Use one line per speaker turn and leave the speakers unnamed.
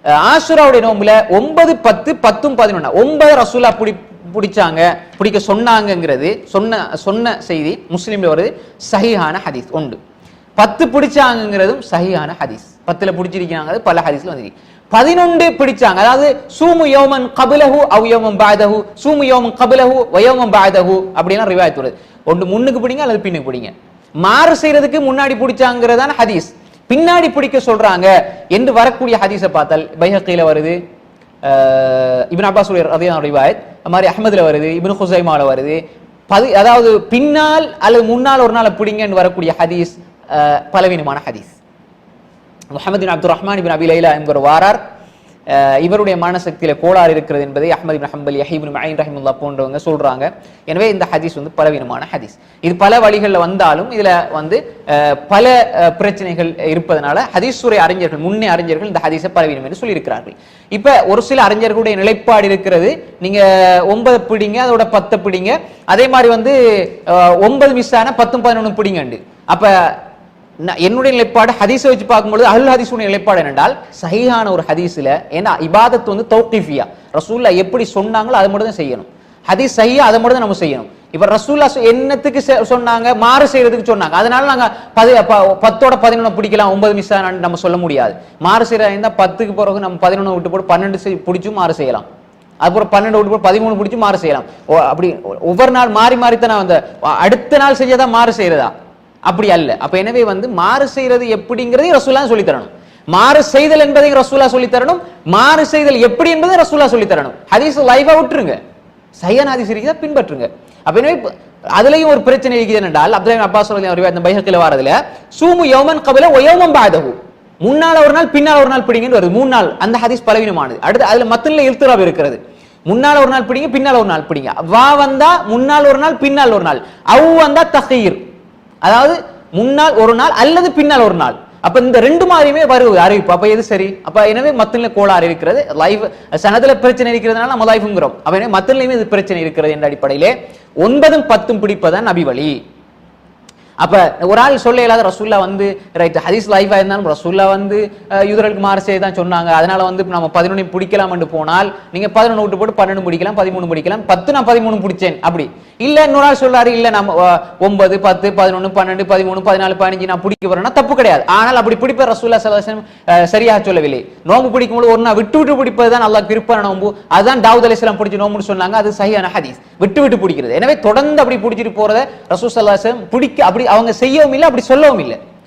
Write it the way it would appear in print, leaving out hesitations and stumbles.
ஆஷுராவுடைய நோம்புல 9, 10, 10, 11 9 ரசூலா பிடிக்க சொன்னாங்கிறது சொன்ன செய்தி முஸ்லிம்ல வருது, சஹீஹான ஹதீஸ் உண்டு. 10 பிடிச்சாங்கிறதும் சஹீஹான ஹதீஸ். 10ல பிடிச்சிருக்காங்க பல ஹதீஸ்ல வந்து. 11 பிடிச்சாங்க, அதாவது சூமு யௌமன் கபிலஹு அவ் யௌமன் பஅதஹு, சூமு யௌமன் கபிலஹு வ யௌமன் பஅதஹு அப்படினா ரிவாயத் வருது. ஒன்று முன்னுக்கு பிடிங்க அல்லது பின்னுக்கு பிடிங்க. மாறு செய்யறதுக்கு முன்னாடி பிடிச்சாங்கிறதான ஹதீஸ், பின்னாடி பிடிக்க சொல்றாங்க என்று வரக்கூடிய ஹதீஸை பார்த்தால் பைஹக்கில வருது, இப்னு அப்பாஸ் ரலியல்லாஹு ரிவாயத், மாதிரி அஹ்மதுல வருது, இப்னு ஹுஸைமால வருது. அதாவது பின்னால் அல்லது முன்னால் ஒரு நாள் பிடிங்கன்னு வரக்கூடிய ஹதீஸ் பலவீனமான ஹதீஸ். முஹம்மது பின் அப்துல் ரஹ்மான் இப்னு அபி லைலா என்கிற வாரார், இவருடைய மனசக்தியில கோளாறு இருக்கிறது என்பதை அஹ்மது இப்னு ஹம்பல், யஹ்யா இப்னு மঈன் ரஹிமஹுல்லாஹ் போன்றவங்க சொல்றாங்க. எனவே இந்த ஹதீஸ் வந்து பலவீனமான ஹதீஸ். இது பல வழிகளில் வந்தாலும் இதுல வந்து பல பிரச்சனைகள் இருப்பதனால ஹதீஸுரை அறிஞர்கள், முன்னே அறிஞர்கள் இந்த ஹதீஸை பலவீனம் என்று சொல்லியிருக்கிறார்கள். இப்ப ஒரு சில அறிஞர்களுடைய நிலைப்பாடு இருக்கிறது, நீங்க 9 பிடிங்க, அதோட 10 பிடிங்க, அதே மாதிரி வந்து 9 மிஸ் ஆன 10, 11 பிடிங்கண்டு. அப்ப என்னுடைய நிலைப்பாடு ஹதீஸை வச்சு பார்க்கும்போது அஹ்லுல் ஹதீஸுடைய நிலைப்பாடு என்னென்றால், சஹீஹான ஒரு ஹதீஸ்ல, ஏன்னா இபாதத் வந்து தௌகீஃபியா, ரசூலுல்லாஹ் எப்படி சொன்னாங்களோ அதை மட்டும் தான் செய்யணும். ஹதீஸ் சஹீஹா அதை மட்டும் தான் நம்ம செய்யணும். இப்ப ரசூலுல்லாஹ் என்னத்துக்கு சொன்னாங்க, மாறு செய்யறதுக்கு சொன்னாங்க, அதனால நாங்க 10ஓட 11 பிடிக்கலாம், 9 மிஸ் ஆன நம்ம சொல்ல முடியாது. மாறு செய்யறதா இருந்தா 10க்கு பிறகு நம்ம 11 விட்டு போட்டு 12 பிடிச்சும் மாறு செய்யலாம், அதுக்கப்புறம் 12 விட்டு போட்டு 13 பிடிச்சு மாறு செய்யலாம். அப்படி ஒவ்வொரு நாள் மாறி மாறித்தானே அந்த அடுத்த நாள் செஞ்சதான் மாறு செய்யறதா, அப்படி அல்ல. அப்ப எனவே வந்து மாறு செய்யறது எப்படிங்கிறதையும் ரசூலுல்லாஹ் சொல்லி தரணும், மாறு செய்தல் என்பதையும் ரசூலுல்லாஹ் சொல்லி தரணும், மாறு செய்தல் எப்படி என்பதை ரசூலுல்லாஹ் சொல்லி தரணும். ஹதீஸ் லைவா விட்டுருங்க, சஹீஹான ஹதீஸ் இருக்குதா பின்பற்றுங்க. அப்ப எனவே அதுலயும் ஒரு பிரச்சனை இருக்குது என்றால், அப்துல்லாஹ் இப்னு அப்பாஸ் ரலியல்லாஹு அன்ஹு அந்த பைஹக்கில வரதுல சூமு யௌமன் கபில வ யௌமன் பஅதஹு, முன்னால ஒரு நாள் பின்னால ஒரு நாள் பிடிங்கன்னு வருது. 3 நாள் அந்த ஹதீஸ் பலவீனமானது. அடுத்து அதுல மத்தன்ல இல்திராப் இருக்கிறது, முன்னால ஒரு நாள் பிடிங்க, பின்னால ஒரு நாள் பிடிங்க. வா வந்தா முன்னால் ஒரு நாள் பின்னால் ஒரு நாள், அவ் வந்தா தஹீர், அதாவது முன்னால் ஒரு நாள் அல்லது பின்னால் ஒரு நாள். அப்ப இந்த ரெண்டு மாதிரியுமே வருவது அறிவிப்பு. அப்ப எது சரி? அப்ப எனவே மத்தன்ல கோளாறு இருக்கிறது, லைவ் சனதுல பிரச்சனை இருக்கிறதுனால நம்ம லைஃப்ங்கிறோம். அப்ப எனவே மத்தன்லயுமே இது பிரச்சனை இருக்கிறது என்ற அடிப்படையிலே 9, 10 பிடிப்பதான் நபி வழி. அப்ப ஒரு ஆள் சொல்ல இயலாத, ரசூலுல்லாஹ் வந்து ரைட் ஹதீஸ் லைஃபா இருந்தாலும் ரசூலுல்லாஹ் வந்து யூதர்களுக்கு மாறு செய்ய தான் சொன்னாங்க, அதனால வந்து நம்ம 11 பிடிக்கலாம் என்று போனால் நீங்க 11 விட்டு போட்டு 12 பிடிக்கலாம், 13 பிடிக்கலாம், 10 நான் 13 பிடிச்சேன் அப்படி இல்ல. இன்னொரு ஆள் சொல்றாரு, இல்ல நம்ம 9, 10, 11, 12, 13, 14, 15 நான் பிடிக்க வரேன்னா தப்பு கிடையாது. ஆனால் அப்படி பிடிப்ப ரசூலுல்லாஹ் ஸல்லல்லாஹு அலைஹி வஸல்லம் சரியாக சொல்லவில்லை. நோம்பு பிடிக்கும்போது ஒரு நாள் விட்டு விட்டு பிடிப்பதுதான் அல்லாஹ் விருப்பமான நோம்பு, அதுதான் தாவூத் அலைஹிஸ்ஸலாம் பிடிச்ச நோம்புன்னு சொன்னாங்க, அது சஹீஹான ஹதீஸ். விட்டு விட்டு பிடிக்கிறது. எனவே தொடர்ந்து அப்படி பிடிச்சிட்டு போறத ரசூல் ஸல்லல்லாஹு அலைஹி வஸல்லம் பிடிக்க அப்படி அவங்க செய்யவும் இல்லை, அப்படி சொல்லவும் இல்லை.